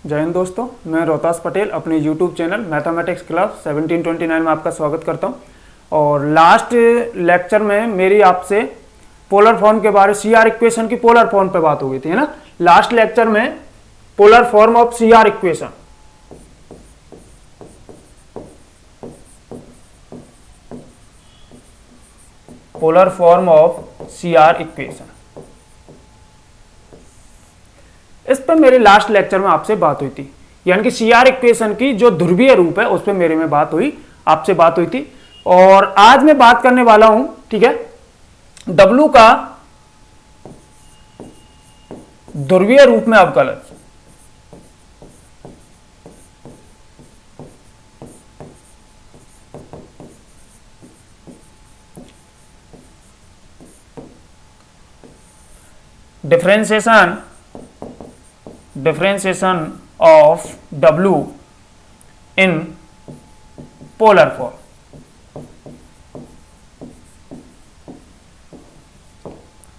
जय हिंद दोस्तों, मैं रोहतास पटेल अपने YouTube चैनल मैथमेटिक्स क्लब 1729 में आपका स्वागत करता हूं। और लास्ट लेक्चर में मेरी आपसे पोलर फॉर्म के बारे CR इक्वेशन की पोलर फॉर्म पे बात हो गई थी, है ना। लास्ट लेक्चर में polar form of CR equation, polar form of CR equation, इस पर मेरे लास्ट लेक्चर में आपसे बात हुई थी। यानी कि CR इक्वेशन की जो ध्रुवीय रूप है उस पर मेरे में बात हुई, आपसे बात हुई थी। और आज मैं बात करने वाला हूं, ठीक है, W का ध्रुवीय रूप में अवकलन। Differentiation of W in polar form.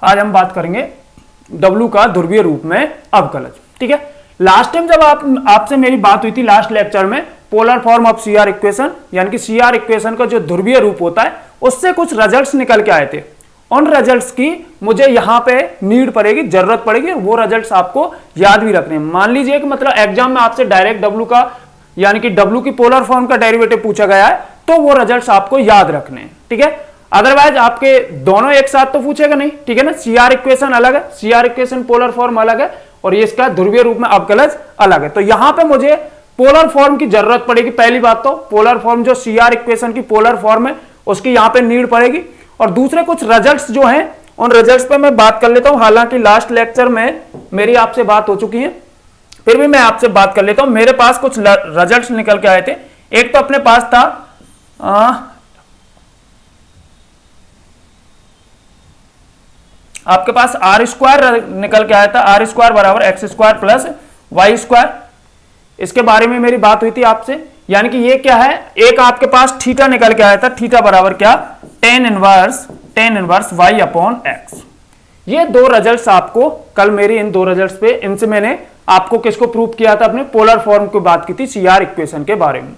आज हम बात करेंगे W का ध्रुवीय रूप में अवकलज, ठीक है। लास्ट टाइम जब आपसे मेरी बात हुई थी लास्ट लेक्चर में, polar form of CR equation, यानी कि CR इक्वेशन का जो ध्रुवीय रूप होता है उससे कुछ रिजल्ट्स निकल के आए थे। उन रिजल्ट्स की मुझे यहां पे नीड पड़ेगी, जरूरत पड़ेगी, वो रिजल्ट्स आपको याद भी रखने हैं। मान लीजिए कि मतलब एग्जाम में आपसे डायरेक्ट W का यानी कि W की पोलर फॉर्म का डेरिवेटिव पूछा गया है, तो वो रिजल्ट्स आपको याद रखने हैं, ठीक है। अदरवाइज आपके दोनों एक साथ तो पूछेगा नहीं, ठीक है ना। CR इक्वेशन अलग है, CR इक्वेशन पोलर फॉर्म अलग है, और ये इसका ध्रुवीय रूप में अवकलज अलग है। तो यहां पे मुझे पोलर फॉर्म की जरूरत पड़ेगी। पहली बात तो पोलर फॉर्म जो CR इक्वेशन की पोलर फॉर्म है उसकी यहां पे नीड पड़ेगी। और दूसरे कुछ रिजल्ट्स जो हैं उन रिजल्ट्स पे मैं बात कर लेता हूं। हालांकि लास्ट लेक्चर में मेरी आपसे बात हो चुकी है, फिर भी मैं आपसे बात कर लेता हूं। मेरे पास कुछ रिजल्ट्स निकल के आए थे। एक तो अपने पास था आपके पास R स्क्वायर निकल के आया था, R स्क्वायर बराबर X square plus Y square. इसके बारे में मेरी बात हुई थी आपसे। यानी कि ये क्या है, एक आपके पास थीटा निकल के आया था, थीटा बराबर क्या, tan inverse Y upon X. ये दो रिजल्ट्स आपको कल मेरी इन दो रिजल्ट्स पे, इनसे मैंने आपको किसको प्रूव किया था, अपने पोलर फॉर्म की बात की थी CR इक्वेशन के बारे में।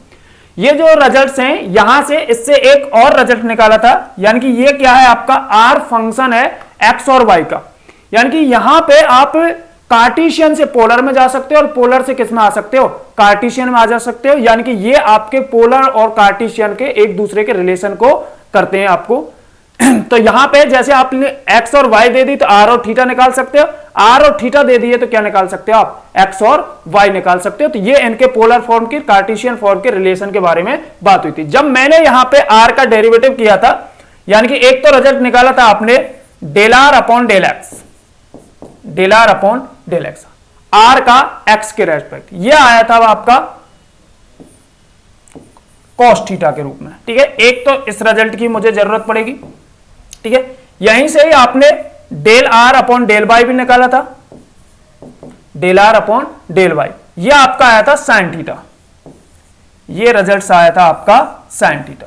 ये जो रिजल्ट्स हैं यहां से इससे एक और रिजल्ट निकाला था। यानी कि ये क्या है, आपका R फंक्शन है एक्स और वाई का। यानी कि यहां पे आप कार्टेशियन से पोलर में जा सकते हो और पोलर से किस में आ सकते हो, कार्टेशियन में आ जा सकते हो। यानी कि ये आपके पोलर और कार्टेशियन के एक दूसरे के रिलेशन को करते हैं आपको। तो यहां पे जैसे आपने एक्स और वाई दे दी तो आर और थीटा निकाल सकते हो, आर और थीटा दे दिए तो क्या निकाल सकते हो आप, एक्स और वाई निकाल सकते हो। तो ये इनके पोलर फॉर्म की, कार्टेशियन फॉर्म के रिलेशन के बारे में बात हुई थी। जब मैंने यहां पे आर का डेरिवेटिव किया था, यानी कि एक तो रिजल्ट निकाला था आपने del R upon del X, del R upon del X, R का एक्स के रेस्पेक्ट, ये आया था आपका कॉस थीटा के रूप में, ठीक है। एक तो इस रिजल्ट की मुझे जरूरत पड़ेगी, ठीक है। यहीं से ही आपने del R upon del Y भी निकाला था, del R upon del Y, ये आपका आया था साइन थीटा। ये रिजल्ट आया था आपका साइन थीटा,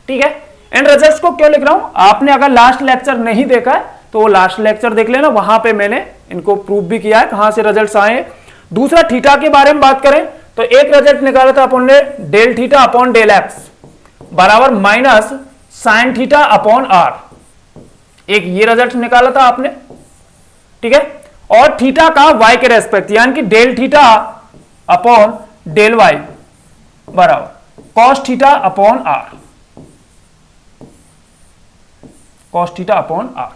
ठीक है। इन रिजल्ट्स को क्यों लिख रहा हूं, आपने अगर लास्ट लेक्चर नहीं देखा है तो वो लास्ट लेक्चर देख लेना, वहां पे मैंने इनको प्रूव भी किया है कहां से रिजल्ट्स आए। दूसरा थीटा के बारे में बात करें तो एक रिजल्ट निकाला था अपन ने del theta upon del X बराबर minus sine theta upon R, एक ये रिजल्ट निकाला था आपने, ठीक है। और थीटा का वाई के रेस्पेक्ट, यानी कि del theta upon del Y बराबर cos theta upon are, cos theta upon R.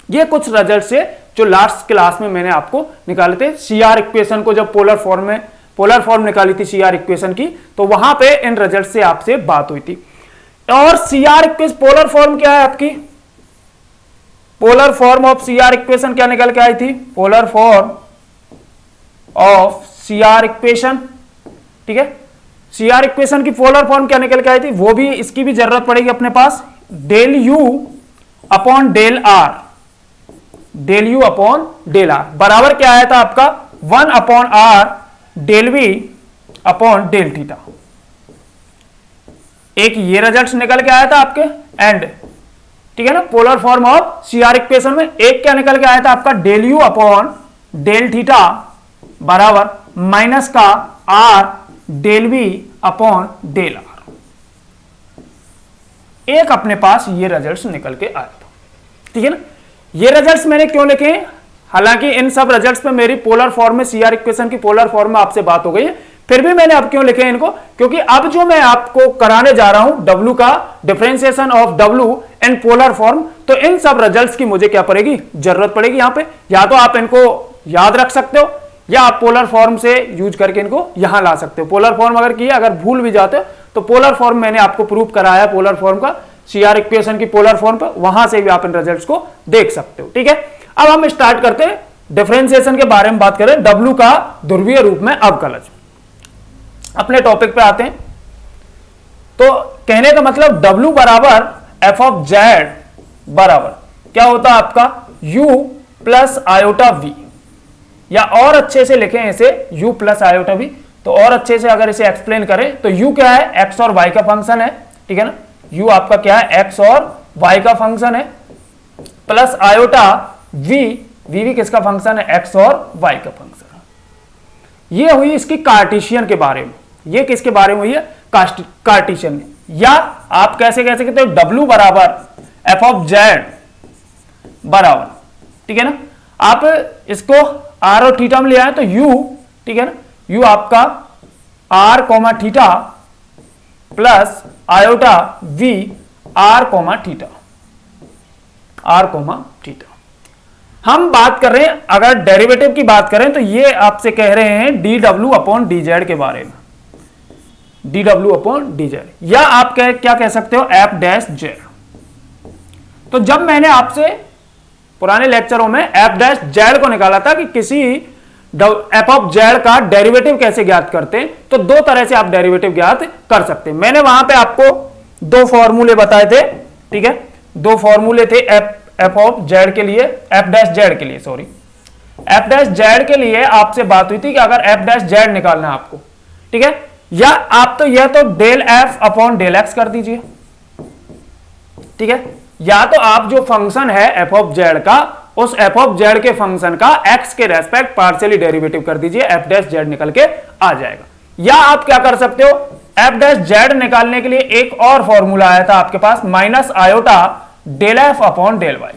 ये कुछ रिजल्ट से जो लास्ट क्लास में मैंने आपको निकाले थे। CR इक्वेशन को जब पोलर फॉर्म निकाली थी CR इक्वेशन की, तो वहां पे इन रिजल्ट से आपसे बात हुई थी। और CR इक्वेशन पोलर फॉर्म क्या है आपकी, polar form of CR equation क्या निकल के आई थी, polar form of CR equation, ठीक है। CR इक्वेशन की पोलर फॉर्म क्या निकल के आई थी, वो भी, इसकी भी जरूरत पड़ेगी अपने पास, del you upon del are, del you upon del R बराबर क्या आया था आपका 1 upon are del we upon del theta. एक ये रिजल्ट निकल के आया था आपके एंड, ठीक है ना, polar form of CR equation में एक क्या निकल के आया था आपका del you upon del theta बराबर माइनस का R del we upon del are. एक अपने पास ये रिजल्ट्स निकल के आया था, ठीक है ना। ये रिजल्ट्स मैंने क्यों लिखे, हालांकि इन सब रिजल्ट्स पे मेरी पोलर फॉर्म में सीआर इक्वेशन की पोलर फॉर्म में आपसे बात हो गई है, फिर भी मैंने अब क्यों लिखे इनको, क्योंकि अब जो मैं आपको कराने जा रहा हूं W का differentiation of W in polar form, तो इन सब रिजल्ट्स की मुझे क्या पड़ेगी, जरूरत पड़ेगी यहां पे। या तो आप इनको याद रख सकते हो या आप पोलर फॉर्म से यूज करके इनको यहां ला सकते हो। पोलर फॉर्म अगर किया, अगर भूल भी जाते हो तो पोलर फॉर्म मैंने आपको प्रूफ कराया पोलर फॉर्म का, सीआर इक्वेशन की पोलर फॉर्म पर, वहां से भी आप इन रिजल्ट्स को देख सकते हो, ठीक है। अब हम स्टार्ट करते हैं डिफरेंशिएशन के बारे में बात करें, W का ध्रुवीय रूप में अवकलज। अपने टॉपिक पे आते हैं। तो कहने का मतलब W बराबर एफ ऑफ जेड बराबर क्या होता है आपका U प्लस आयोटा V, या और अच्छे से लिखें इसे U प्लस आयोटा V। तो और अच्छे से अगर इसे एक्सप्लेन करें तो U क्या है, x और y का फंक्शन है, ठीक है ना। U आपका क्या है, x और y का फंक्शन है, प्लस आयोटा V भी किसका फंक्शन है, x और y का फंक्शन है। ये हुई इसकी कार्टेशियन के बारे में। ये किसके बारे में हुई है, कार्टेशियन में। या आप कैसे कह सकते हो, W बराबर एफ ऑफ जेड बराबर, ठीक है ना। आप इसको r और थीटा में ले आए तो U, ठीक है ना, U आपका r comma theta plus iota V r comma theta, r comma theta. हम बात कर रहे हैं, अगर डेरिवेटिव की बात करें तो ये आपसे कह रहे हैं dw अपॉन dz के बारे में, dw अपॉन dz, या आप क्या कह सकते हो, f डैश z। तो जब मैंने आपसे पुराने लेक्चरों में f डैश z को निकाला था कि किसी f ऑफ z का डेरिवेटिव कैसे ज्ञात करते हैं, तो दो तरह से आप डेरिवेटिव ज्ञात कर सकते हैं। मैंने वहां पे आपको दो फॉर्मूले बताए थे, ठीक है, दो फॉर्मूले थे f ऑफ z के लिए, f डैश z के लिए, सॉरी, f डैश z के लिए आपसे बात हुई थी कि अगर f डैश z निकालना है आपको, ठीक है, या आप तो यह तो del f upon del x कर दीजिए, ठीक है, या तो आप जो फंक्शन है f ऑफ z का, उस f ऑफ z के फंक्शन का x के रेस्पेक्ट पार्शियली डेरिवेटिव कर दीजिए, f डैश z निकल के आ जाएगा। या आप क्या कर सकते हो, f डैश z निकालने के लिए एक और फॉर्मूला आया था आपके पास, minus iota del f upon del y।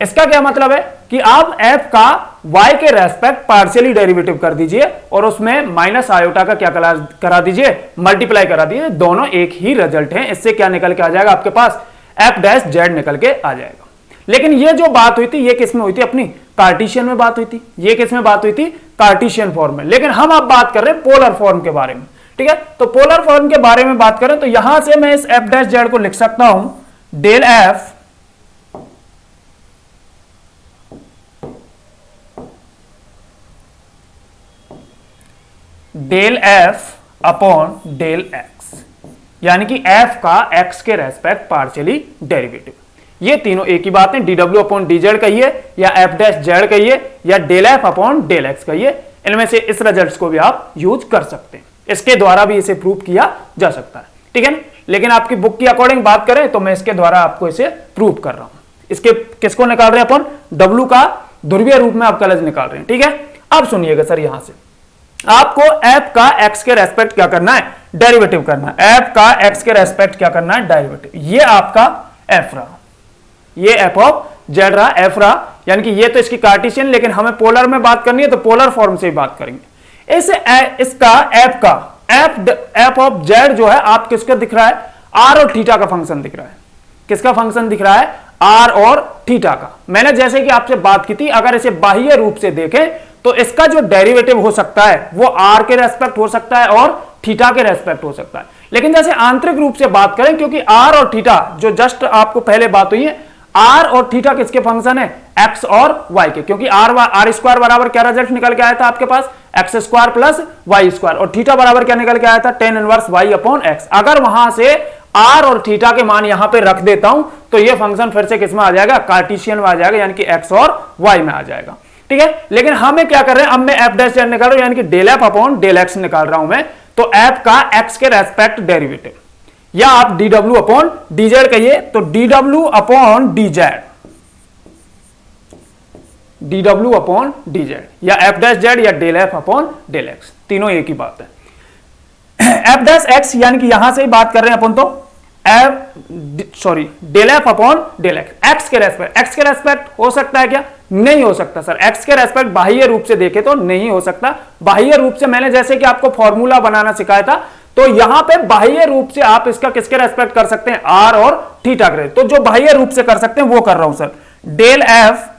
इसका क्या मतलब है कि आप f का y के रेस्पेक्ट पार्शियली डेरिवेटिव कर दीजिए और उसमें माइनस आयोटा का क्या करा दीजिए, मल्टीप्लाई करा दीजिए, दोनों एक ही रिजल्ट हैं। इससे क्या निकल के आ जाएगा आपके पास, f डैश z निकल के आ जाएगा। लेकिन ये जो बात हुई थी, ये किस में हुई थी, अपनी कार्टेशियन में बात हुई थी। ये किस में बात हुई थी, कार्टेशियन फॉर्म में। लेकिन हम अब बात कर रहे हैं पोलर फॉर्म के बारे में, ठीक है। तो पोलर फॉर्म के बारे में बात करें तो यहां से मैं इस f डैश z को लिख सकता हूं del f del f upon del x, यानी कि f का x के रेस्पेक्ट पार्शियली डेरिवेटिव। ये तीनों एक ही बात है, dw अपॉन dz कहिए या f डैश z कहिए या del f upon del x कहिए, इनमें से इस रिजल्ट्स को भी आप यूज कर सकते हैं। इसके द्वारा भी इसे प्रूव किया जा सकता है, ठीक है ना। लेकिन आपकी बुक की अकॉर्डिंग बात करें तो मैं इसके द्वारा आपको इसे प्रूव कर रहा हूं। इसके किसको निकाल रहे हैं अपन, W का ध्रुवीय रूप में अवकलज निकाल रहे हैं, ठीक है। अब सुनिएगा सर, यहां से आपको f का x के रेस्पेक्ट क्या करना है, डेरिवेटिव करना है। f का x के रेस्पेक्ट क्या करना है, डेरिवेटिव। ये आपका f रहा, ये f ऑफ z रहा, f रहा, यानी कि ये तो इसकी कार्टेशियन, लेकिन हमें पोलर में बात करनी है तो पोलर फॉर्म से ही बात करेंगे। इसका f ऑफ z जो है आप किसका दिख रहा है, r और थीटा का फंक्शन दिख रहा है। किसका फंक्शन दिख रहा है, r और थीटा का। मैंने जैसे कि आपसे बात की थी, अगर इसे बाह्य रूप से देखें तो इसका जो डेरिवेटिव हो सकता है वो r के रेस्पेक्ट हो सकता है और थीटा के रेस्पेक्ट हो सकता है। लेकिन जैसे आंतरिक रूप से बात करें, क्योंकि r और थीटा जो जस्ट आपको पहले बात हुई है, r और थीटा किसके फंक्शन है, x और y के, क्योंकि r स्क्वायर बराबर क्या रिजल्ट निकल के आया था आपके पास, x square plus y square, और थीटा बराबर क्या निकल के आया था, tan inverse y upon x। अगर वहां से r और थीटा के मान यहां पे रख देता हूं तो ये फंक्शन फिर से किसमें आ जाएगा, कार्टेशियन में आ जाएगा, यानी कि x और y में आ जाएगा, ठीक है। लेकिन हमें क्या कर रहे हैं, अब मैं f डैश z निकाल रहा हूं, यानी कि del f upon del x निकाल रहा हूं मैं। तो f का x के रेस्पेक्ट डेरिवेटिव, या आप dw अपॉन dz कहिए, तो dw upon dz, D W upon D Z, या एफ डैश जेड या del F upon del X, तीनों एक ही बात है। एफ डैश एक्स यानी कि यहां से ही बात कर रहे हैं अपन, तो del F upon del X, X के रेस्पेक्ट हो सकता है क्या? नहीं हो सकता सर। एक्स के रेस्पेक्ट बाह्य रूप से देखे तो नहीं हो सकता। बाह्य रूप से मैंने जैसे कि आपको फॉर्मूला बनाना सिखाया था, तो यहां पे बाह्य रूप से आप इसका किसके रेस्पेक्ट कर सकते हैं? आर और थीटा के। तो जो बाह्य रूप से कर सकते हैं वो कर रहा हूं सर, डेल एफ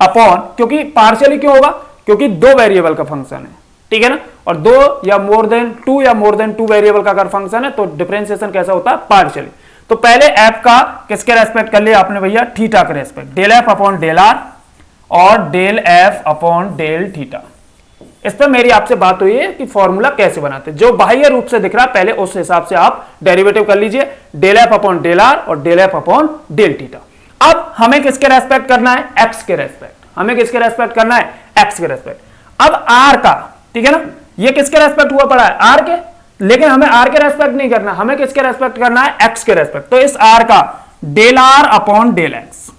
अपॉन, क्योंकि पार्शियली क्यों होगा? क्योंकि दो वेरिएबल का फंक्शन है, ठीक है ना, और दो या मोर देन टू वेरिएबल का अगर फंक्शन है तो डिफरेंशिएशन कैसा होता है? पार्शियली। तो पहले एफ का किसके रेस्पेक्ट कर लिया आपने भैया? थीटा के respect, del F upon del are और del F upon del theta. इस पर मेरी आपसे बात हुई है कि फॉर्मूला कैसे बनाते हैं। जो बाह्य रूप से दिख रहा है पहले उस हिसाब से आप डेरिवेटिव कर लीजिए, del F upon del are और del F upon del theta. अब हमें किसके रेस्पेक्ट करना है? एक्स के रेस्पेक्ट। हमें किसके रेस्पेक्ट करना है? एक्स के रेस्पेक्ट। अब आर का, ठीक है ना, ये किसके रेस्पेक्ट हुआ पड़ा है? आर के, लेकिन हमें आर के रेस्पेक्ट नहीं करना, हमें किसके रेस्पेक्ट करना है? एक्स के रेस्पेक्ट। तो इस आर का del R upon del X,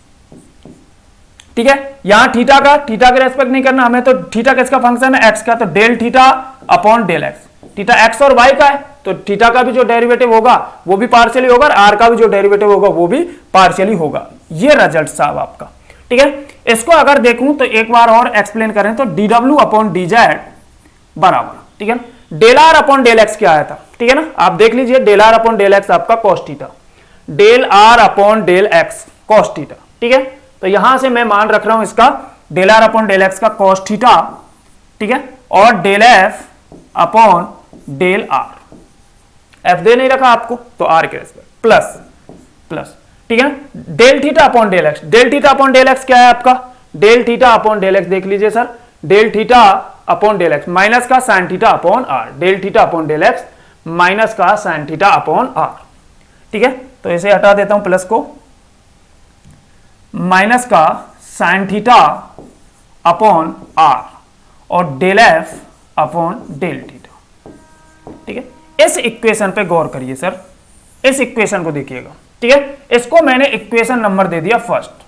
ठीक है। यहां थीटा के रेस्पेक्ट नहीं करना हमें, तो थीटा किसका फंक्शन है? एक्स का, तो del theta upon del X. Theta X और वाई का है, तो थीटा का भी जो डेरिवेटिव होगा वो भी पार्शियली होगा और आर का भी जो डेरिवेटिव होगा वो भी पार्शियली होगा। ये रिजल्ट साहब आपका, ठीक है। इसको अगर देखूं तो एक बार और एक्सप्लेन करें तो D W upon D Z बराबर, ठीक है, del R upon del X क्या आया था? ठीक है ना, आप देख लीजिए, del R upon del X आपका cos theta, del R upon del X cos theta, ठीक है। तो यहां से मैं मान रख रहा हूं इसका del R upon del X का कॉस थीटा, ठीक है, और del F upon del are. F दे नहीं रखा आपको तो आर के रेस्पेक्ट प्लस प्लस, ठीक है। Del theta upon del X, del theta upon del X क्या है आपका? Del theta upon del X देख लीजिए sir, del theta upon del X minus का sine theta upon are, del theta upon del X minus का sine theta upon are, ठीक है। तो इसे हटा देता हूं प्लस को, माइनस का साइन थीटा अपॉन आर और del F upon del theta, ठीक है। इस इक्वेशन पे गौर करिए सर, इस इक्वेशन को देखिएगा, ठीक है। इसको मैंने इक्वेशन नंबर दे दिया फर्स्ट।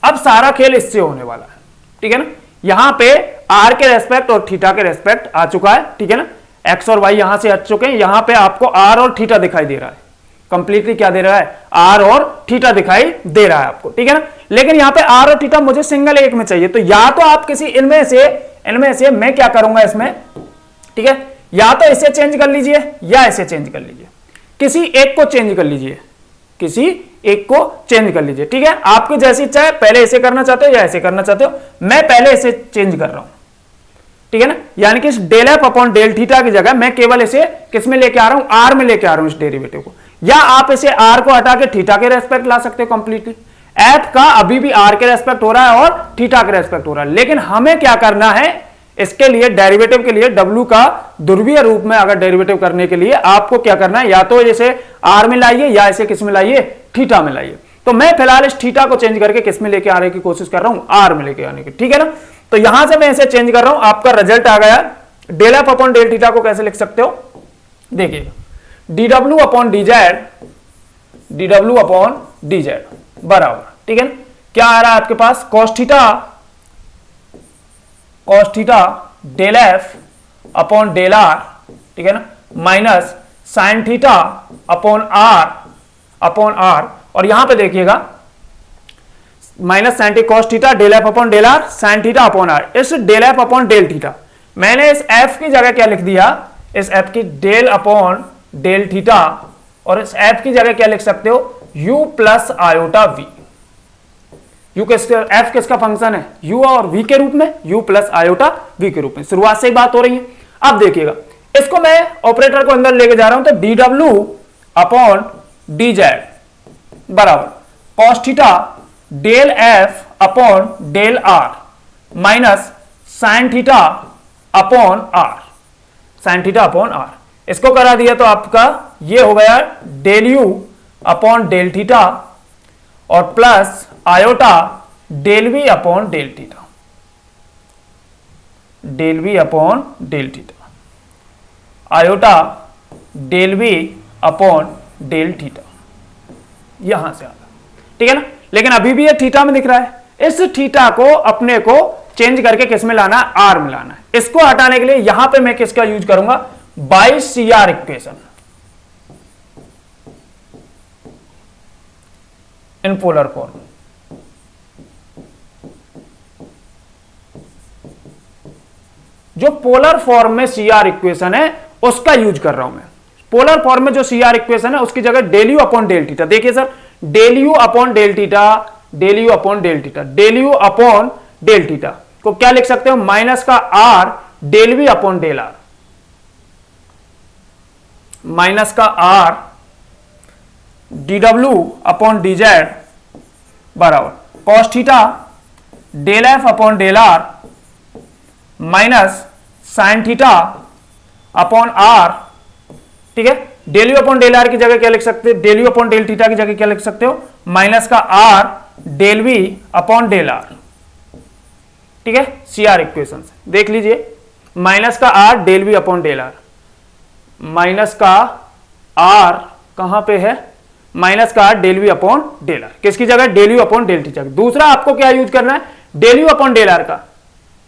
अब सारा खेल इससे होने वाला है, ठीक है ना। यहां पे आर के रेस्पेक्ट और थीटा के रेस्पेक्ट आ चुका है, ठीक है ना, एक्स और वाई यहां से हट चुके हैं। यहां पे आपको आर और थीटा दिखाई दे रहा है, कंप्लीटली क्या दे रहा है? आर और थीटा दिखाई दे रहा है आपको, ठीक है ना। लेकिन यहां पे आर और थीटा मुझे सिंगल एक में चाहिए, तो या तो आप किसी इनमें से मैं क्या करूंगा इसमें, ठीक है, या तो इसे चेंज कर लीजिए या इसे चेंज कर लीजिए, किसी एक को चेंज कर लीजिए, किसी एक को चेंज कर लीजिए, ठीक है। आपकी जैसी इच्छा है, पहले इसे करना चाहते हो या इसे करना चाहते हो, मैं पहले इसे चेंज कर रहा हूं, ठीक है ना। यानी कि del F upon del theta की जगह मैं केवल इसे किस में लेके आ रहा हूं? आर में लेके आ रहा हूं इस डेरिवेटिव को। या आप इसे आर को हटा के थीटा के रेस्पेक्ट ला सकते हो कंप्लीटली। एफ का अभी भी आर के रेस्पेक्ट हो रहा है और थीटा के रेस्पेक्ट हो रहा है, लेकिन हमें क्या करना है? इसके लिए डेरिवेटिव के लिए डब्ल्यू का ध्रुवीय रूप में अगर डेरिवेटिव करने के लिए आपको क्या करना है? या तो इसे आर में लाइए या इसे किस में लाइए? थीटा में लाइए। तो मैं फिलहाल इस थीटा को चेंज करके किस में लेके आने की कोशिश कर रहा हूं? आर में लेके आने की, ठीक है ना। तो यहां से मैं इसे चेंज कर रहा हूं, आपका रिजल्ट आ गया। Del F upon del theta को कैसे लिख सकते हो? देखिएगा, D W upon D Z, D W upon D Z बराबर, ठीक है ना, क्या आ रहा है आपके पास? Cos theta del F upon del are, ठीक है ना, minus sine theta upon are, और यहां पे देखिएगा minus sine T cos theta del F upon del R sine theta upon R. इस del F upon del theta मैंने इस एफ की जगह क्या लिख दिया? इस एफ की डेल अपॉन डेल थीटा, और इस एफ की जगह क्या लिख सकते हो? u plus iota v। U F किसका फंक्शन है? u और v के रूप में, u प्लस आयोटा v के रूप में। शुरुआत से ही बात हो रही है। अब देखिएगा, इसको मैं ऑपरेटर को अंदर लेके जा रहा हूं, तो D W upon D Z बराबर cos theta del F upon del are minus sine theta upon are, sine theta upon R. इसको करा दिया तो आपका ये हो गया del you upon del theta और plus iota del we upon del theta, del we upon del theta, iota del we upon del theta, यहां से आ रहा, ठीक है ना। लेकिन अभी भी ये थीटा में दिख रहा है, इस थीटा को अपने को चेंज करके किस में लाना है, आर में लाना है। इसको हटाने के लिए यहां पे मैं किसका यूज करूंगा, by C R equation in polar form. जो पोलर फॉर्म में सी आर इक्वेशन है उसका यूज कर रहा हूं मैं। पोलर फॉर्म में जो सी आर इक्वेशन है उसकी जगह del you upon del theta, देखिए sir, del you upon del theta, del you upon del theta, del you upon del theta को क्या लिख सकते हो, माइनस का R del we upon del are, minus का R D W upon D Z बराबर cos theta del F upon del are minus sine theta upon are. ठीक है, del you upon del R की जगह क्या लिख सकते हो, del you upon del theta की जगह क्या लिख सकते हो, माइनस का R del we upon del are. ठीक है, सी आर इक्वेशन से देख लीजिए, माइनस का R del we upon del are, minus का आर कहां पे है, माइनस का R del we upon del R, किसकी जगह, del you upon del theta. दूसरा आपको क्या यूज करना है, del you upon del R का,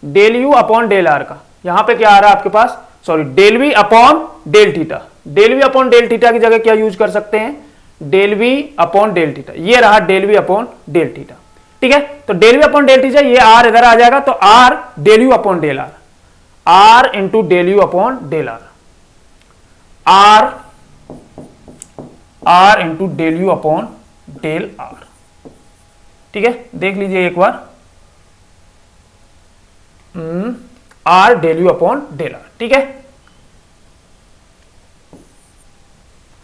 del you upon del R का, यहां पे क्या आ रहा है आपके पास, sorry, del we upon del theta. Del we upon del theta की जगह क्या यूज कर सकते हैं, del we upon del theta, ये रहा del we upon del theta. ठीक है, तो del we upon del theta, ये आर इधर आ जाएगा, तो R del you upon del R, R into del you upon del R, R R into del you upon del are. ठीक है, देख लीजिए एक बार, R del you upon del are. ठीक है,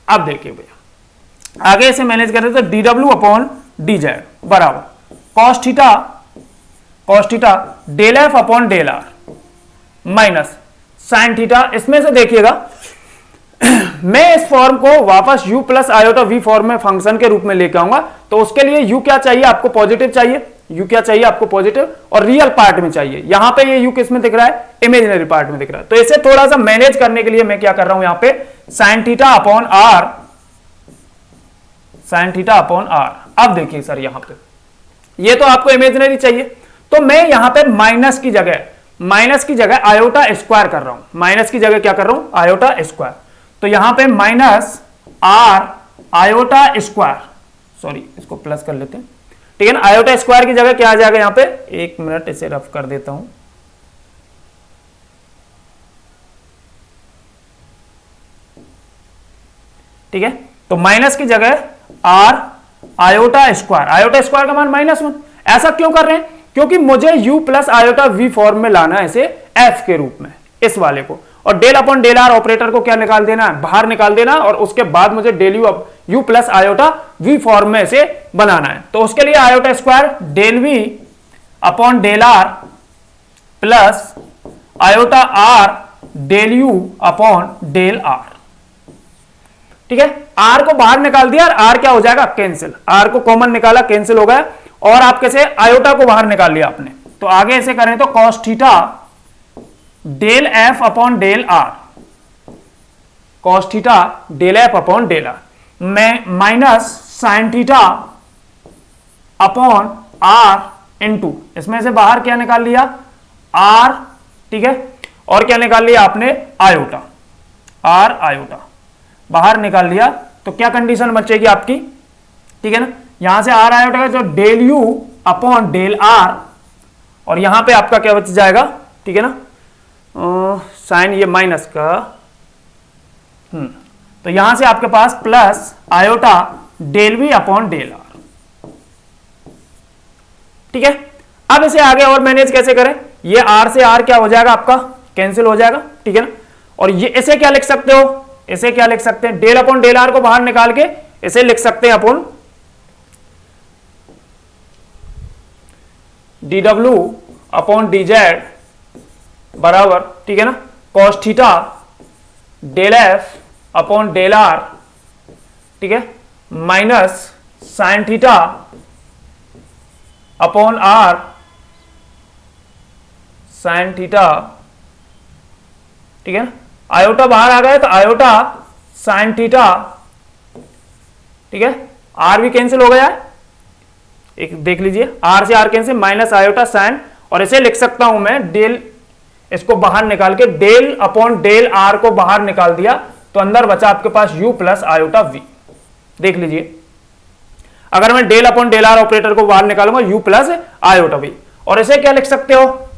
अब देखिए भैया आगे इसे मैनेज करते तो D W upon D Z बराबर cos theta del F upon del are minus sine theta. इसमें से देखिएगा मैं इस फॉर्म को वापस u plus iota v form में फंक्शन के रूप में लेकर आऊंगा, तो उसके लिए u क्या चाहिए आपको, पॉजिटिव चाहिए, u क्या चाहिए आपको, पॉजिटिव, और रियल पार्ट में चाहिए। यहां पे ये u किस में दिख रहा है, इमेजिनरी पार्ट में दिख रहा है। तो इसे थोड़ा सा मैनेज करने के लिए मैं क्या कर रहा हूं, यहां पे sine theta upon are, sine theta upon R. अब देखिए सर, यहां पे ये तो आपको इमेजिनरी चाहिए, तो मैं यहां पे माइनस की जगह आयोटा स्क्वायर कर रहा हूं, माइनस की जगह क्या कर रहा हूं, आयोटा स्क्वायर। तो यहां पे minus R iota square, sorry इसको प्लस कर लेते हैं। ठीक है ना, आयोटा स्क्वायर की जगह क्या आ जाएगा यहां पे, एक मिनट इसे रफ कर देता हूं, ठीक है, तो माइनस की जगह आर आयोटा स्क्वायर का मान -1। ऐसा क्यों कर रहे हैं, क्योंकि मुझे u plus iota v form में लाना है इसे f के रूप में, इस वाले को, और del upon del are operator को क्या निकाल देना है, बाहर निकाल देना, और उसके बाद मुझे del U plus iota v form में इसे बनाना है। तो उसके लिए iota square del v upon del R plus iota R del you upon del are. ठीक है, आर को बाहर निकाल दिया, आर क्या हो जाएगा, कैंसिल, आर को कॉमन निकाला, कैंसिल हो गया, और आप कैसे आयोटा को बाहर निकाल लिया आपने। तो आगे ऐसे करें तो cos theta del F upon del R, cos theta del F upon del R, मैं minus sine theta upon R into, इसमें से बाहर क्या निकाल लिया, आर, ठीक है, और क्या निकाल लिया आपने, आयोटा, आर आयोटा बाहर निकाल लिया, तो क्या कंडीशन बचेगी आपकी, ठीक है ना, यहां से आर आयोटा का जो del you upon del are, और यहां पे आपका क्या बच जाएगा, ठीक है ना, साइन ये माइनस का, तो यहां से आपके पास plus iota del we upon del are. ठीक है, अब इसे आगे और मैनेज कैसे करें, ये आर से आर क्या हो जाएगा आपका, कैंसिल हो जाएगा, ठीक है ना, और ये इसे क्या लिख सकते हो, इसे क्या लिख सकते हैं, डेल अपॉन डेल आर को बाहर निकाल के इसे लिख सकते हैं अपन D W upon D Z बराबर, ठीक है ना, cos theta del F upon del are, ठीक है, minus sine theta upon are, sine theta, ठीक है ना, आयोटा बाहर आ गया तो आयोटा साइन थीटा, ठीक है, आर भी कैंसिल हो गया है, एक देख लीजिए, आर से R cancel, minus iota sine, और इसे लिख सकता हूं मैं डेल, इसको बाहर निकाल के डेल अपॉन डेल आर को बाहर निकाल दिया तो अंदर बचा आपके पास यू प्लस आयोटा वी। देख लीजिए, अगर मैं del upon del are operator को बाहर निकालूंगा यू प्लस आयोटा वी, और इसे क्या लिख सकते हो,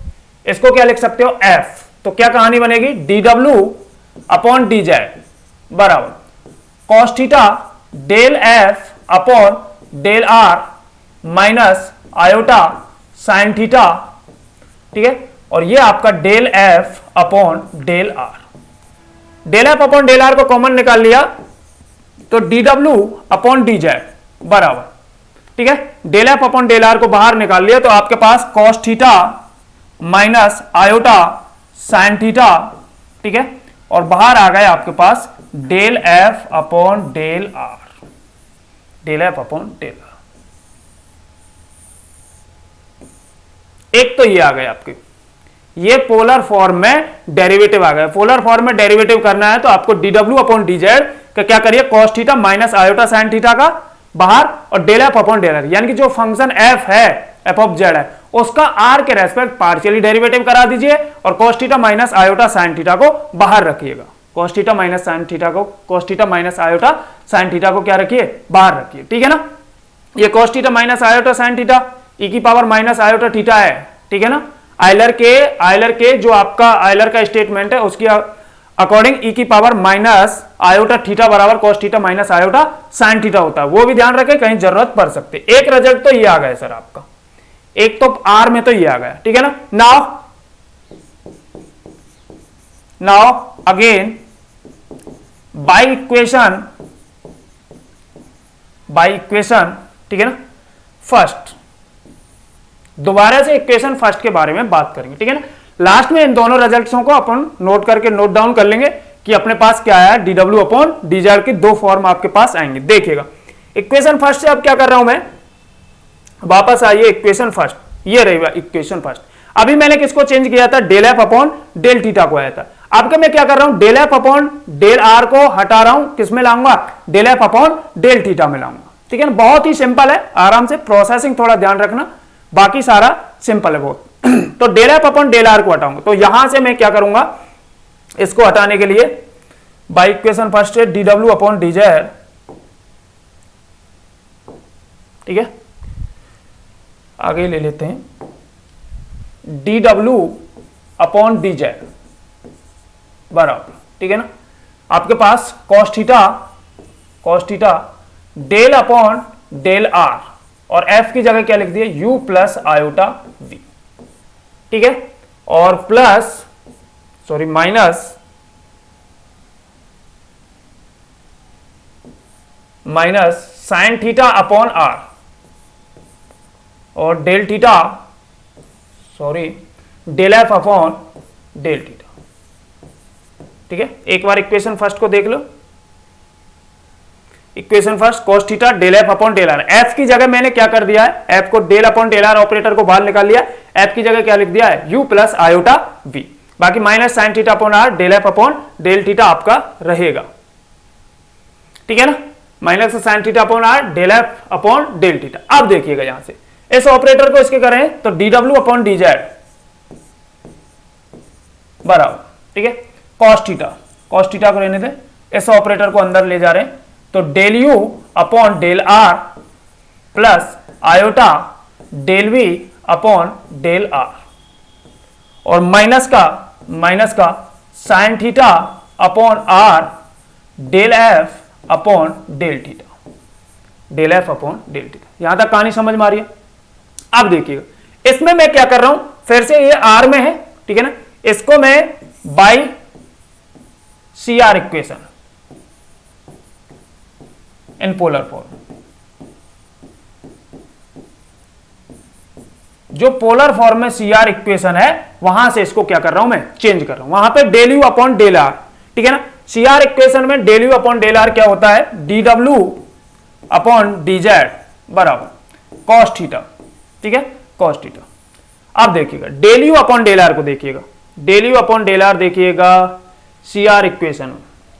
इसको क्या लिख सकते हो एफ। तो क्या कहानी बनेगी, d W upon D Z बराबर cos theta del F upon del are minus iota sine theta, ठीक है। और ये आपका del F upon del are, del F upon del are को कॉमन निकाल लिया तो D W upon D Z बराबर, ठीक है, del F upon del are को बाहर निकाल लिया तो आपके पास cos theta minus iota sine theta, ठीक है, और बाहर आ गए आपके पास del F upon del are, del F upon del are. एक तो ये आ गए आपके, ये पोलर फॉर्म में डेरिवेटिव आ गए। पोलर फॉर्म में डेरिवेटिव करना है तो आपको d W upon D z का क्या करिए, cos theta minus iota sine theta का बाहर, और del F upon del r, यानी कि जो फंक्शन एफ है, एफ ऑफ जेड है, उसका आर के रेस्पेक्ट पार्शियली डेरिवेटिव करा दीजिए और cos theta minus iota sine theta को बाहर रखिएगा। Cos theta minus sine theta को, cos theta minus iota sine theta को क्या रखिए, बाहर रखिए, ठीक है ना। ये cos theta minus iota sine theta e की पावर माइनस आयोटा थीटा है, ठीक है ना। आयलर के जो आपका आयलर का स्टेटमेंट है उसकी अकॉर्डिंग ई की पावर माइनस आयोटा थीटा बराबर cos theta minus iota sine theta होता है, वो भी ध्यान रखें, कहीं जरूरत पड़ सकती है। एक रिजल्ट तो ये आ गया सर आपका, एक तो आर में तो ये आ गया, ठीक है ना। नाउ अगेन बाय इक्वेशन, ठीक है ना, फर्स्ट, दोबारा से इक्वेशन फर्स्ट के बारे में बात करेंगे, ठीक है ना। लास्ट में इन दोनों रिजल्ट्सों को अपन नोट करके नोट डाउन कर लेंगे कि अपने पास क्या आया, D W upon D Z की दो फॉर्म आपके पास आएंगे। देखिएगा इक्वेशन फर्स्ट से अब क्या कर रहा हूं मैं, वापस आइए इक्वेशन फर्स्ट, ये रहेगा इक्वेशन फर्स्ट। अभी मैंने किसको चेंज किया था, del F upon del theta को आया था। अब मैं क्या कर रहा हूं, del F upon del are को हटा रहा हूं, किसमें लाऊंगा, del F upon del theta में लाऊंगा, ठीक है ना। बहुत ही सिंपल है, आराम से प्रोसेसिंग थोड़ा ध्यान रखना, बाकी सारा सिंपल है बहुत। तो del F upon del are को हटाऊंगा, तो यहां से मैं क्या करूंगा, इसको हटाने के लिए बाय इक्वेशन फर्स्ट है D W upon D z, ठीक है, आगे ले लेते हैं d W upon D Z बराबर, ठीक है ना। आपके पास cos theta del upon del are, और एफ की जगह क्या लिख दिया, यू प्लस आयोटा वी, ठीक है, और plus sorry minus sine theta upon are, और del theta sorry del F upon del theta, ठीक है। एक बार इक्वेशन फर्स्ट को देख लो, equation first cos theta del F upon del are, f की जगह मैंने क्या कर दिया है, एफ को del upon del are operator को बाहर निकाल लिया, एफ की जगह क्या लिख दिया है, यू प्लस आयोटा वी, बाकी minus sine theta upon are del F upon del theta आपका रहेगा, ठीक है ना, minus sine theta upon are del F upon del theta. अब देखिएगा यहां से इस ऑपरेटर को इसके करें तो D W upon D Z बराबर, ठीक है, कॉस थीटा को रहने दें, इस ऑपरेटर को अंदर ले जा रहे हैं तो del you upon del R plus iota del we upon del are, और माइनस का sine theta upon are del F upon del theta, del F upon del theta. यहां तक कहानी समझ में आ रही है। अब देखिएगा इसमें मैं क्या कर रहा हूं, फिर से ये आर में है, ठीक है ना, इसको मैं by C R equation in polar form, जो पोलर फॉर्म में सी आर इक्वेशन है वहां से इसको क्या कर रहा हूं मैं, चेंज कर रहा हूं, वहां पे del you upon del are, ठीक है ना। सी आर इक्वेशन में del you upon del are क्या होता है, D W upon D Z बराबर कॉस थीटा, ठीक है, कॉस थीटा। अब देखिएगा del you upon del are को देखिएगा, del you upon del are देखिएगा सी आर इक्वेशन,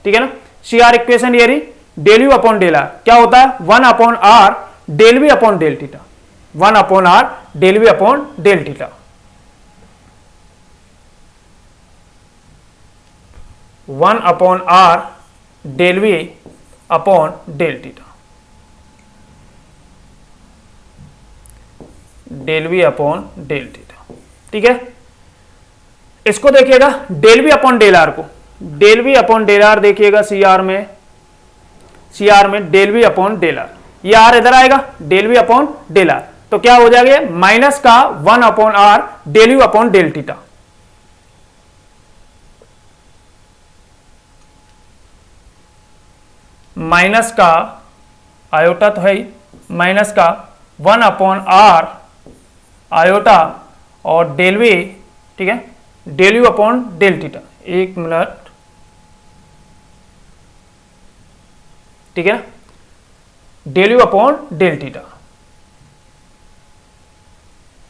ठीक है ना, सी आर इक्वेशन ये रही, del you upon del are क्या होता है, 1 upon are del we upon del theta, 1 upon are del we upon del theta. 1 upon are del we upon del theta, del we upon del theta. ठीक है, इसको देखिएगा del we upon del are को, del we upon del are देखिएगा सी r में del we upon del r, ये are इधर आएगा, del we upon del R, तो क्या हो जाएगा माइनस का 1 upon are del we upon del theta. Minus का आयोटा तो है ही, माइनस का 1 अपॉन आर आयोटा और डेल वी, ठीक है, del you upon del theta. एक मिनट, ठीक है, del you upon del theta,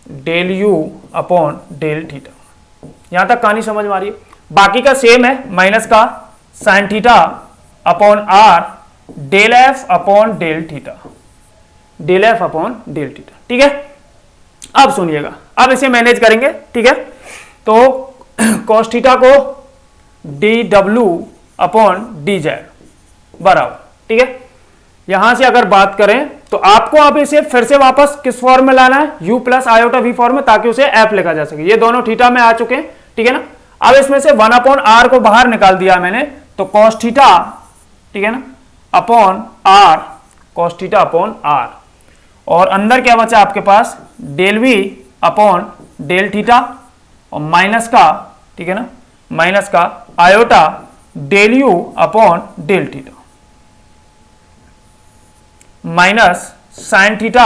del you upon del theta. यहां तक कहानी समझ में आ रही है। बाकी का सेम है, माइनस का sine theta upon are del F upon del theta, del F upon del theta. ठीक है, अब सुनिएगा, अब इसे मैनेज करेंगे। ठीक है, तो cos थीटा को D W upon D Z बराबर, ठीक है, यहां से अगर बात करें तो आपको अब इसे फिर से वापस किस फॉर्म में लाना है, u plus iota V form में, ताकि उसे f लिखा जा सके। ये दोनों थीटा में आ चुके हैं, ठीक है ना। अब इसमें से 1 अपॉन आर को बाहर निकाल दिया मैंने, तो cos थीटा, ठीक है ना, upon r, cos theta upon are, और अंदर क्या बचा आपके पास, del we upon del theta, और माइनस का, ठीक है ना, माइनस का iota del you upon del theta, minus sine theta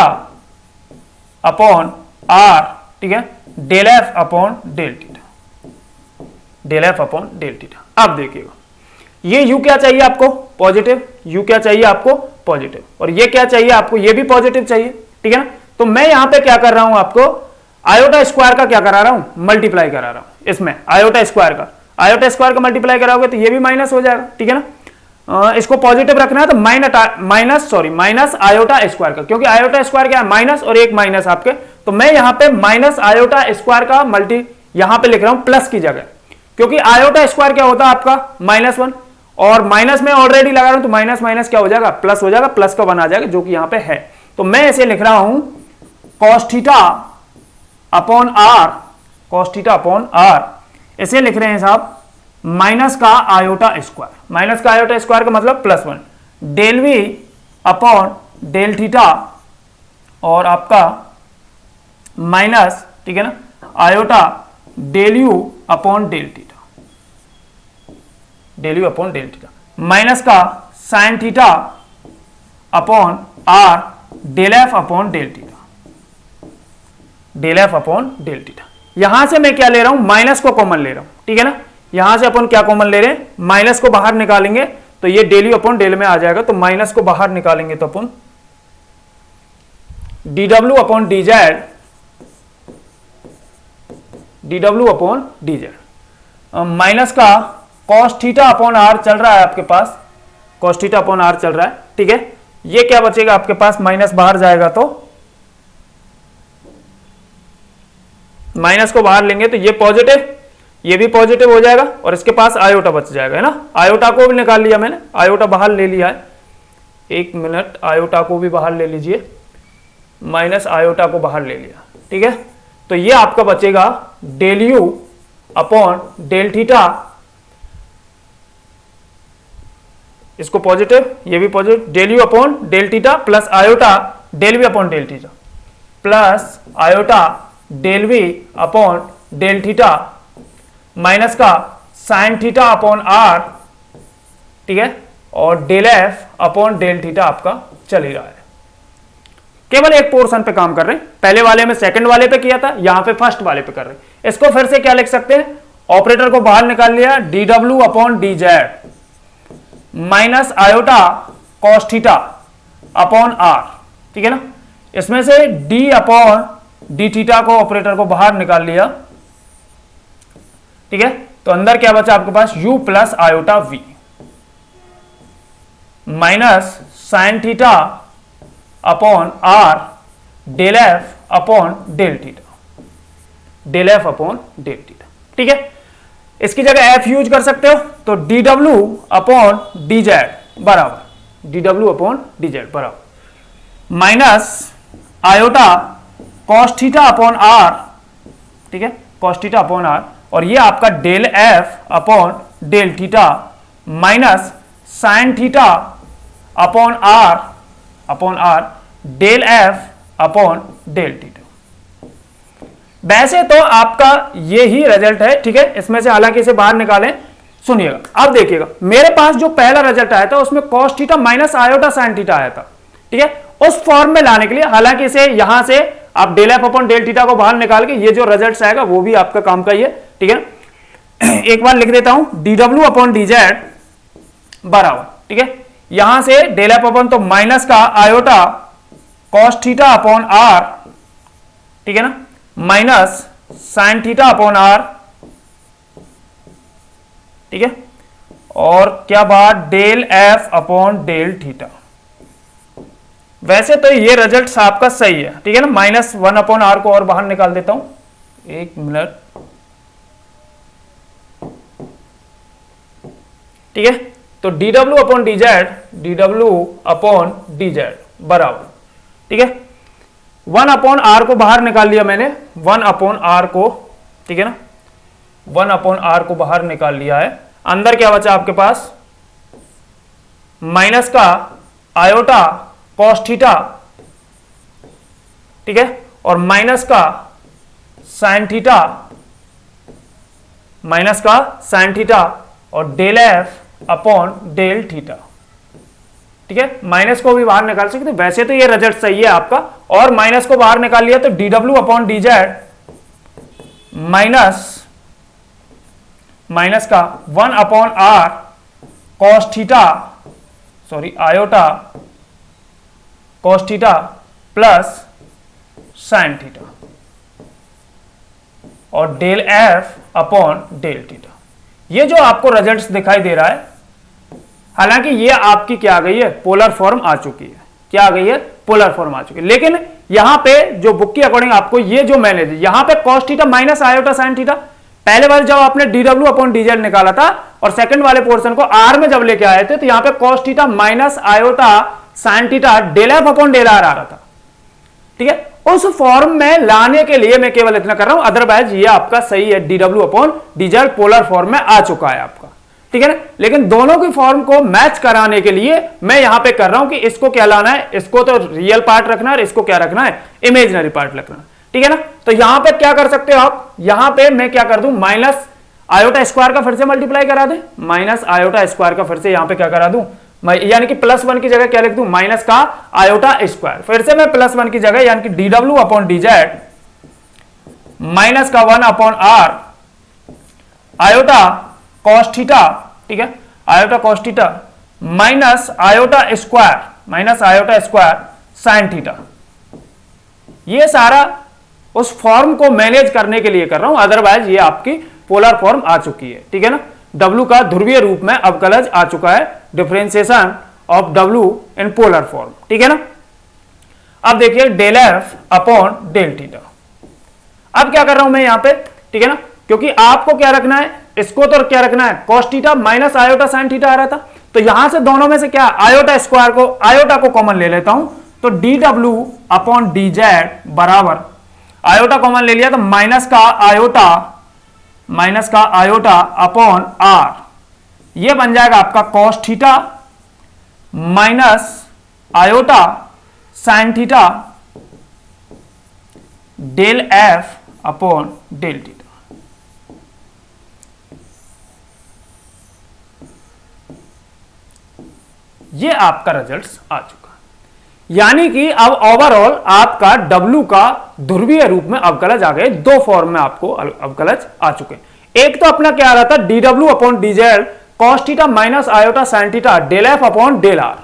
upon are, ठीक है, del F upon del theta, del F upon del theta. अब देखिएगा, ये u क्या चाहिए आपको, पॉजिटिव, u क्या चाहिए आपको, पॉजिटिव, और ये क्या चाहिए आपको, ये भी पॉजिटिव चाहिए, ठीक है ना। तो मैं यहां पे क्या कर रहा हूं, आपको आयोटा स्क्वायर का क्या करा रहा हूं, मल्टीप्लाई करा रहा हूं। इसमें आयोटा स्क्वायर का मल्टीप्लाई कराओगे तो ये भी माइनस हो जाएगा, ठीक है ना। इसको पॉजिटिव रखना है तो माइनस आयोटा स्क्वायर का, क्योंकि आयोटा स्क्वायर क्या है, माइनस, और एक माइनस आपके, तो मैं यहां पे माइनस आयोटा स्क्वायर का मल्टी यहां पे लिख रहा हूं प्लस की जगह, क्योंकि आयोटा स्क्वायर क्या होता है आपका -1, और माइनस में ऑलरेडी लगा रहा हूं तो माइनस माइनस क्या हो जाएगा, प्लस हो जाएगा, प्लस का 1 आ जाएगा, जो कि यहां पे है। तो मैं इसे लिख रहा हूं cos theta upon r, cos theta upon r, इसे लिख रहे हैं साहब माइनस का आयोटा स्क्वायर, माइनस का आयोटा स्क्वायर का मतलब +1, del we upon del theta, और आपका माइनस, ठीक है ना, iota del you upon del theta, del you upon del theta, minus का sine theta upon are del F upon del theta, del F upon del theta. यहां से मैं क्या ले रहा हूं, माइनस को कॉमन ले रहा हूं, ठीक है ना। यहां से अपन क्या कॉमन ले रहे हैं, माइनस को बाहर निकालेंगे तो ये डेल यू अपॉन डेल में आ जाएगा, तो माइनस को बाहर निकालेंगे तो अपन D W upon D Z, D W upon D Z, minus का cos थीटा अपॉन आर चल रहा है आपके पास, cos थीटा अपॉन आर चल रहा है, ठीक है। ये क्या बचेगा आपके पास, माइनस बाहर जाएगा तो माइनस को बाहर लेंगे तो ये पॉजिटिव, ये भी पॉजिटिव हो जाएगा, और इसके पास आयोटा बच जाएगा, है ना। आयोटा को भी निकाल लिया मैंने, आयोटा बाहर ले लिया है, एक मिनट, आयोटा को भी बाहर ले लीजिए, माइनस आयोटा को बाहर ले लिया, ठीक है। तो ये आपका बचेगा del you upon del theta, इसको पॉजिटिव, ये भी positive, del you upon del theta plus iota del we upon del theta, plus iota del we upon del theta, minus का साइन थीटा अपॉन आर, ठीक है, और del F upon del theta आपका चल ही रहा है। केवल एक पोर्शन पे काम कर रहे हैं, पहले वाले में सेकंड वाले पे किया था, यहां पे फर्स्ट वाले पे कर रहे हैं। इसको फिर से क्या लिख सकते हैं, ऑपरेटर को बाहर निकाल लिया, d W upon D Z minus iota cos theta upon are, ठीक है ना। इसमें से डी अपॉन डी थीटा को, ऑपरेटर को बाहर निकाल लिया, ठीक है। तो अंदर क्या बचा आपके पास, u plus iota v minus sine theta upon are del F upon del theta, del F upon del theta. ठीक है, इसकी जगह एफ यूज कर सकते हो, तो D W upon D Z बराबर, d W upon D Z बराबर minus iota cos theta upon are. ठीक है, कॉस थीटा अपॉन आर, और ये आपका del F upon del theta minus sine theta upon are del F upon del theta. वैसे तो आपका ये ही रिजल्ट है। ठीक है, इसमें से हालांकि इसे बाहर निकालें, सुनिएगा अब देखिएगा, मेरे पास जो पहला रिजल्ट आया था उसमें cos theta minus iota sine theta आया था। ठीक है, उस फॉर्म में लाने के लिए हालांकि इसे यहां से आप del F upon del theta को बाहर निकाल के ये जो रिजल्ट आएगा वो भी आपका काम का ही है। ठीक है, एक बार लिख देता हूं, d W upon D Z बराबर, ठीक है, यहां से डेल एफ अपॉन तो माइनस का iota cos theta upon are, ठीक है ना, minus sine theta upon are. ठीक है, और क्या बात, del F upon del theta. वैसे तो ये रिजल्ट आपका सही है। ठीक है ना, माइनस 1 अपॉन आर को और बाहर निकाल देता हूं, एक मिनट। ठीक है, तो D W upon D Z, D W upon D Z बराबर, ठीक है, 1 अपॉन आर को बाहर निकाल लिया मैंने, 1 अपॉन आर को, ठीक है ना, 1 अपॉन आर को बाहर निकाल लिया है। अंदर क्या बचा आपके पास, माइनस का आयोटा कॉस थीटा, ठीक है, और माइनस का साइन थीटा, माइनस का साइन थीटा, और del F upon del theta. ठीक है, माइनस को भी बाहर निकाल सकते, वैसे तो ये रिजल्ट सही है आपका, और माइनस को बाहर निकाल लिया तो D W upon D Z minus का 1 upon are cos theta, sorry iota cos theta plus sine theta, और del F upon del theta. ये जो आपको रिजल्ट्स दिखाई दे रहा है, हालांकि ये आपकी क्या आ गई है, पोलर फॉर्म आ चुकी है। क्या आ गई है, पोलर फॉर्म आ चुकी है। लेकिन यहां पे जो बुक की अकॉर्डिंग आपको ये जो मैंने यहां पे cos theta minus iota sine theta, पहले बार जब आपने D W upon D Z निकाला था और सेकंड वाले पोर्शन को आर में जब लेके आए थे, तो यहां पे cos theta minus iota sine theta del F upon del r आ रहा था। ठीक है, उस फॉर्म में लाने के लिए मैं केवल इतना कर रहा हूं, अदरवाइज ये आपका सही है, D W upon D Z polar form में आ चुका है आपका। ठीक है ना, लेकिन दोनों की फॉर्म को मैच कराने के लिए मैं यहां पे कर रहा हूं कि इसको क्या लाना है, इसको तो रियल पार्ट रखना है और इसको क्या रखना है, इमेजिनरी पार्ट रखना है। ठीक है ना, तो यहां पे क्या कर सकते हो आप, यहां पे मैं क्या कर दूं, माइनस आयोटा स्क्वायर का फिर से मल्टीप्लाई करा दे, माइनस आयोटा स्क्वायर का फिर से यहां पे क्या करा दूं, यानी कि +1 की जगह क्या लिख दूं, माइनस का आयोटा स्क्वायर। फिर से मैं +1 की जगह यानी कि d W upon D Z minus का 1 upon are iota cos theta, ठीक है, iota cos theta minus iota square sine theta. ये सारा उस फॉर्म को मैनेज करने के लिए कर रहा हूं, अदरवाइज ये आपकी पोलर फॉर्म आ चुकी है। ठीक है ना, W का ध्रुवीय रूप में अवकलज आ चुका है, differentiation of W in polar form. ठीक है ना, अब देखिए del F upon del theta. अब क्या कर रहा हूं मैं यहां पे, ठीक है ना, क्योंकि आपको क्या रखना है, इसको तो क्या रखना है, cos theta minus iota sine theta आ रहा था, तो यहां से दोनों में से क्या आयोटा स्क्वायर को, आयोटा को कॉमन ले लेता हूं, तो D W upon D Z बराबर, आयोटा कॉमन ले लिया तो माइनस का आयोटा अपॉन आर, ये बन जाएगा आपका cos theta minus iota sine theta del F upon del theta. ये आपका रिजल्ट्स आ चुका, यानी कि अब ओवरऑल आपका W का ध्रुवीय रूप में अवकलज आ गए, दो फॉर्म में आपको अवकलज आ चुके। एक तो अपना क्या आ रहा था, d W upon D z cos theta minus iota sine theta del F upon del r.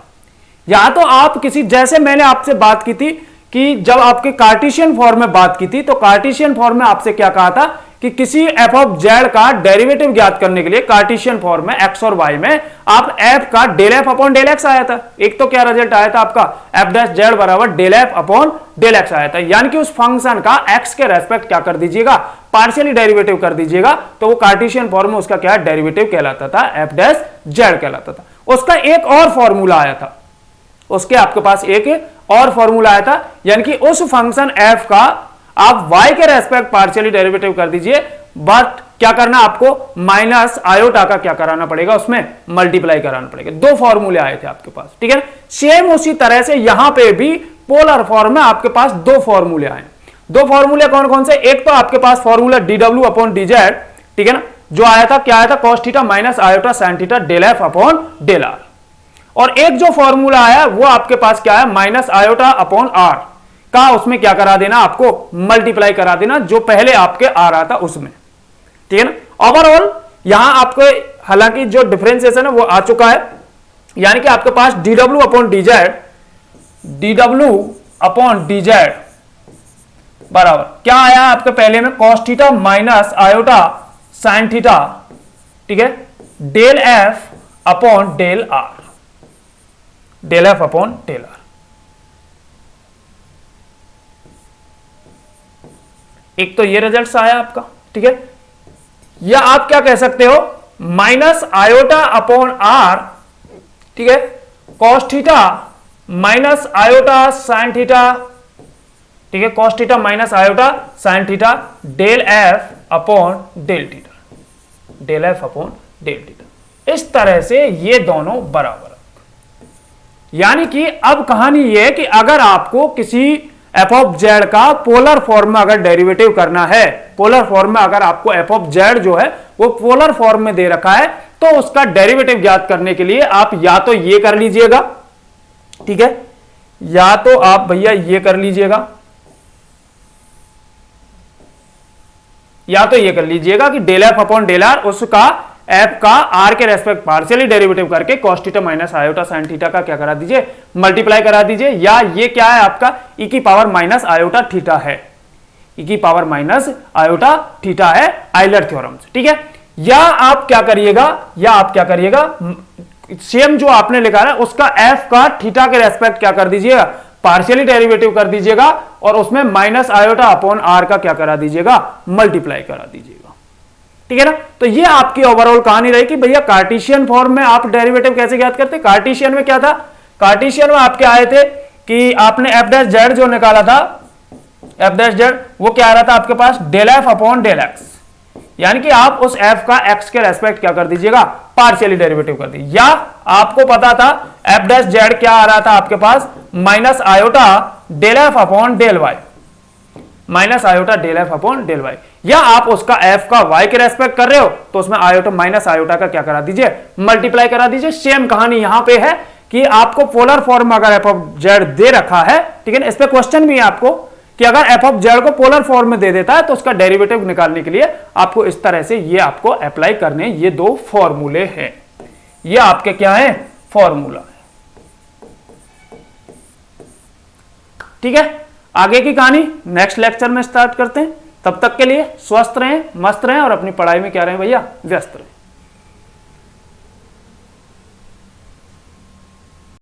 या तो आप किसी, जैसे मैंने आपसे बात की थी कि जब आपके कार्टेशियन फॉर्म में बात की थी, तो कार्टेशियन फॉर्म में आपसे क्या कहा था, कि किसी एफ ऑफ जेड का डेरिवेटिव ज्ञात करने के लिए कार्टेशियन फॉर्म में एक्स और वाई में आप एफ का del F upon del x आया था। एक तो क्या रिजल्ट आया था आपका, एफ डैश जेड बराबर del F upon del x आया था, यानी कि उस फंक्शन का एक्स के रेस्पेक्ट क्या कर दीजिएगा, पार्शियली डेरिवेटिव कर दीजिएगा, तो वो कार्टेशियन फॉर्म में उसका क्या डेरिवेटिव कहलाता था, एफ डैश जेड कहलाता था। उसका एक और फॉर्मूला आया था, उसके आपके पास एक और फॉर्मूला आया था, यानी कि उस फंक्शन एफ का आप y के रेस्पेक्ट पार्शियली डेरिवेटिव कर दीजिए, बट क्या करना आपको, माइनस आयोटा का क्या कराना पड़ेगा, उसमें मल्टीप्लाई कराना पड़ेगा। दो फॉर्मूले आए थे आपके पास, ठीक है। सेम उसी तरह से यहां पे भी पोलर फॉर्म में आपके पास दो फॉर्मूले आए। दो फॉर्मूले कौन कौन से, एक तो आपके पास फॉर्मूला dw अपॉन dz, ठीक है ना, जो आया था क्या आया था, cos theta minus iota sin theta del F upon del are, और एक जो फॉर्मूला आया वो आपके पास क्या है, माइनस आयोटा अपॉन आर का, उसमें क्या करा देना आपको, मल्टीप्लाई करा देना, जो पहले आपके आ रहा था उसमें, ठीक है ना। ओवरऑल यहां आपको हालांकि जो डिफरेंशिएशन है वो आ चुका है, यानी कि आपके पास dw अपॉन dz बराबर क्या आया आपके पहले में, cos theta minus iota sin theta, ठीक है, del F upon del are, del F upon del are. एक तो ये रिजल्ट आया आपका, ठीक है, या आप क्या कह सकते हो, माइनस आयोटा अपॉन आर, ठीक है, cos theta minus iota sin theta, ठीक है, cos theta minus iota sin theta del F upon del theta, del F upon del theta. इस तरह से ये दोनों बराबर, यानी कि अब कहानी ये है कि अगर आपको किसी एफ ऑफ जेड का पोलर फॉर्म में अगर डेरिवेटिव करना है, पोलर फॉर्म में अगर आपको एफ ऑफ जेड जो है वो पोलर फॉर्म में दे रखा है, तो उसका डेरिवेटिव ज्ञात करने के लिए आप या तो ये कर लीजिएगा, ठीक है, या तो आप भैया ये कर लीजिएगा, या तो ये कर लीजिएगा कि del F upon del r, उसका एफ का आर के रेस्पेक्ट पार्शियली डेरिवेटिव करके cos theta minus iota sin theta का क्या करा दीजिए, मल्टीप्लाई करा दीजिए, या ये क्या है आपका e की पावर माइनस आयोटा थीटा है, e की पावर माइनस आयोटा थीटा है आइलर थ्योरम से, ठीक है। या आप क्या करिएगा, सेम जो आपने लिखा है उसका एफ का थीटा के रेस्पेक्ट क्या कर दीजिएगा, पार्शियली डेरिवेटिव कर दीजिएगा, और उसमें माइनस आयोटा अपॉन आर का क्या करा दीजिएगा, मल्टीप्लाई करा दीजिएगा, ठीक है ना। तो ये आपकी ओवरऑल कहानी रही कि भैया कार्टेशियन फॉर्म में आप डेरिवेटिव कैसे ज्ञात करते। कार्टेशियन में क्या था, कार्टेशियन में आपके आए थे कि आपने एफ डैश जेड जो निकाला था, एफ डैश जेड वो क्या आ रहा था आपके पास, del F upon del x, यानी कि आप उस एफ का एक्स के रेस्पेक्ट क्या कर दीजिएगा, पार्शियली डेरिवेटिव कर दीजिए। या आपको पता था एफ डैश जेड क्या आ रहा था आपके पास, minus iota del F upon del y, minus iota del F upon del y, या आप उसका एफ का वाई के रेस्पेक्ट कर रहे हो तो उसमें आयोटा माइनस आयोटा का क्या करा दीजिए, मल्टीप्लाई करा दीजिए। सेम कहानी यहां पे है कि आपको पोलर फॉर्म में अगर एफ ऑफ जेड दे रखा है, ठीक है, इस पे क्वेश्चन भी है आपको कि अगर एफ ऑफ जेड को पोलर फॉर्म में दे देता है तो उसका डेरिवेटिव निकालने के लिए आपको इस तरह से ये आपको अप्लाई करने, ये दो फॉर्मूले हैं, ये आपके क्या है, फॉर्मूला है, ठीक है। आगे की कहानी नेक्स्ट लेक्चर में स्टार्ट करते हैं, तब तक के लिए स्वस्थ रहें, मस्त रहें और अपनी पढ़ाई में क्या रहें भैया, व्यस्त रहें।